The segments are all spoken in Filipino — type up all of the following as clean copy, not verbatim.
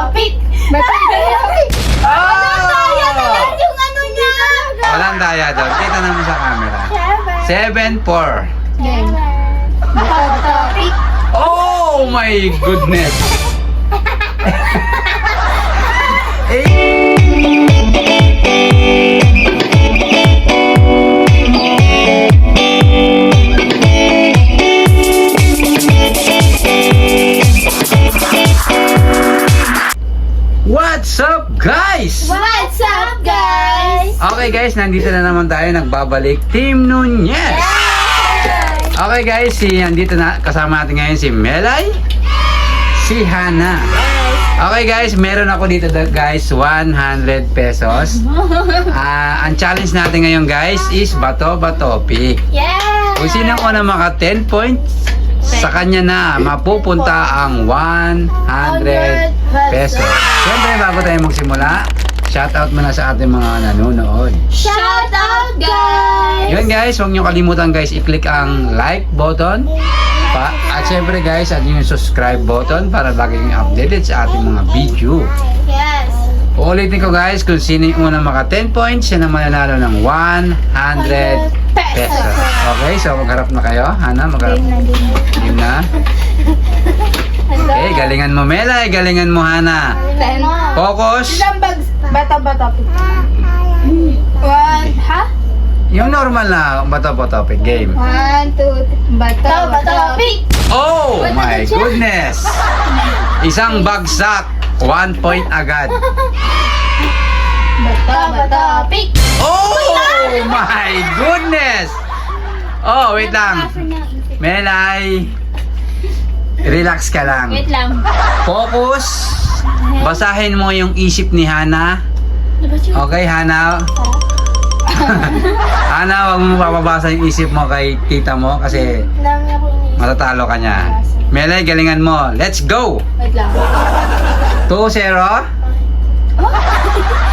topic. Yung ano niya. Walang daya doon. Kita naman sa camera. 7-4. Topic. Oh my goodness! What's up, guys? What's up, guys? Okay guys, nandito na naman tayo, nagbabalik Team Nunez. Okay guys, nandito na kasama natin ngayon si Melay, si Hana. Okay guys, meron ako dito guys, 100 pesos. Ang challenge natin ngayon guys is bato-bato pick. Yeah! Kung sino ang una maka 10 points, sa kanya na mapupunta ang 100 pesos. Siyempre, bago tayo magsimula, shoutout muna sa ating mga nanonood. Shout out, guys! Yun guys, huwag nyo kalimutan guys, i-click ang like button. At syempre guys, at yung subscribe button para lagi kayong updated sa ating mga video. Yes! Uulitin ko guys, kung sino yung unang maka 10 points, siya na mananalo ng 100 pesos. Okay, so magharap na kayo. Hana, magharap. Game na. Okay, galingan mo Melay, galingan mo Hana. Focus. Ilang bags? Bata-bata. One, ha? Yung normal na bato-bato pick game. 1, 2, bata-bata. Oh my goodness! Isang bagsak, 1 point agad. Bata-bata. Oh my goodness! Oh, wait lang. Melay, relax ka lang. Wait lang. Focus. Basahin mo yung isip ni Hana. Okay, Hana. Hana, wag mo mapabasa yung isip mo kay tita mo kasi matatalo ka niya. Melay, galingan mo. Let's go! Wait lang. 2-0.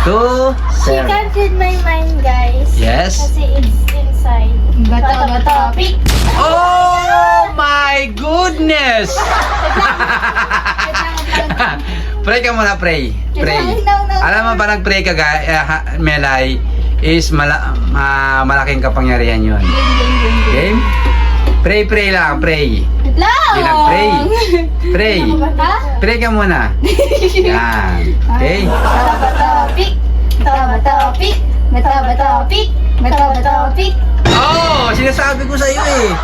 2-0. She can't read my mind, guys. Yes. Kasi it's inside. Bata-bata. Oh my goodness! Pray ka muna, pray. Pray. Alam mo ba nag-pray ka, Melay, is malaking kapangyarihan yun. Game? Pray lang, pray. Lang! Hindi nag-pray. Pray. Ha? Pray ka muna. Yan. Okay? Bata-bata. Bata-bata. Bata-bata. Bata-bata. Oh, sinasabi ko sa iyo eh.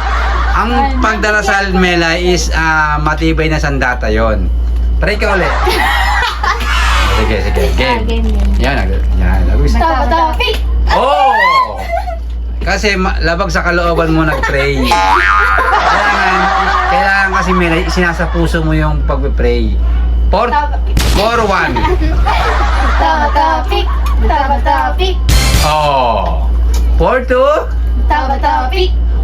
Ang pagdarasal Melay is matibay na sandata yon. Pray ka ulit. Sige. Game. Yan. Bata-bata. Oh! Kasi labag sa kalooban mo nag-pray. Kailangan kasi Melay, isinasa puso mo yung pag-pray. 4-1. Bata-bata. Bata-bata. Oh. 4-2. Bata-bata.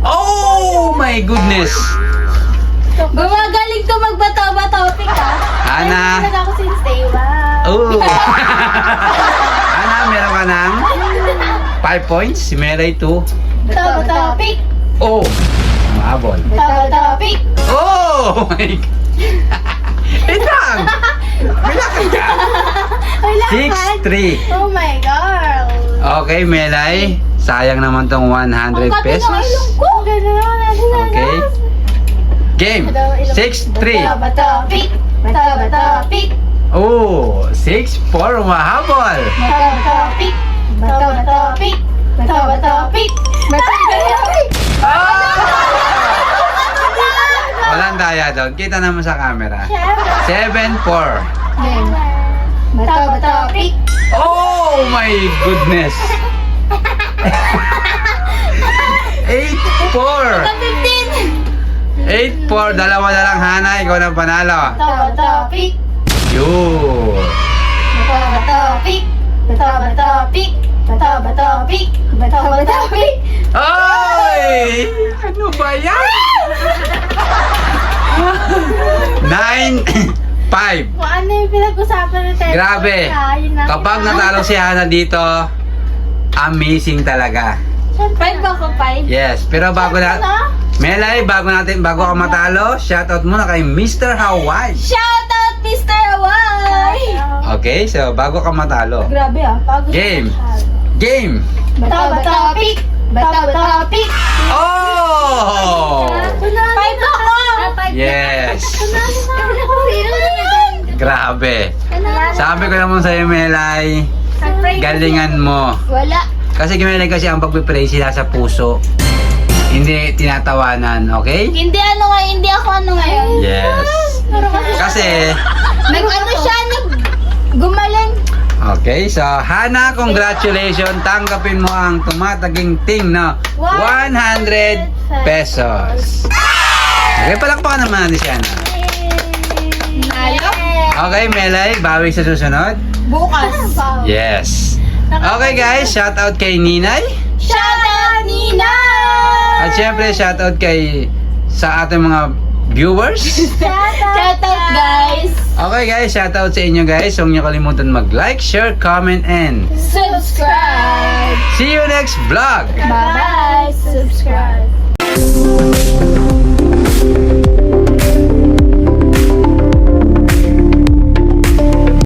Oh my goodness. Gumagaling to magbata-bata, ha? Hana. Ay, ako since day one. Oh. Hana, meron ka ng 5 points. Si Melay 2. Bata-bata. Oh. Mahabol. Bata-bata. Oh my God. Wait lang. Bilakad ka. 6-3. Oh my God. Okay, Melay. Sayang naman tong 100 pesos. Okay. Game. 6-3. Bata-bata. Bata-bata. Oh, 6-4. Mahabol. Bata-bata. Bata-bata. Bata-bata. Walang daya doon. Kita naman sa camera. 7-4. Bata-bata. Oh my goodness. 8-4. 8-4. Dalawa na lang Hana. Ikaw na panalo. Bata-bata. Yun. Bata-bata. Bata-bata. Bata-bata. Bata-bata. Ay! Ano ba yan? 9-5. Ano yung pinag-usapan natin? Grabe. Kapag natalo si Hana dito, amazing talaga. 5 ba ako? 5? Yes, pero bago na Melay, bago ka matalo, shoutout muna kay Mr. Hawaii. Shout out, Mr. Hawaii! Okay, so bago ka matalo. Grabe ah. Pagod. Game. Game! Bato, pick. Bato, pick. Oh! 5 ako. Yes! Grabe. Sabi ko naman sa'yo, Melay, galingan mo. Wala. Kasi Melay kasi ang pagpipray sila sa puso. Hindi tinatawanan, okay? Hindi ako ano ngayon. Yes. Kasi, Nag-ano siya, gumaling. okay, so Hana, congratulations. Tanggapin mo ang tumataging ting na 100 pesos. Okay, palakpakan naman natin si Hana. Nalo? Okay, Melay, bawi sa susunod. Bukas. Yes. Okay guys, shout out kay Ninay. Shoutout, Nina! At syempre, shout out kay sa ating mga viewers. Shoutout, guys! Okay guys, shout out sa inyo guys. Huwag niyo kalimutan mag-like, share, comment, and Subscribe! see you next vlog. Bye-bye! Subscribe!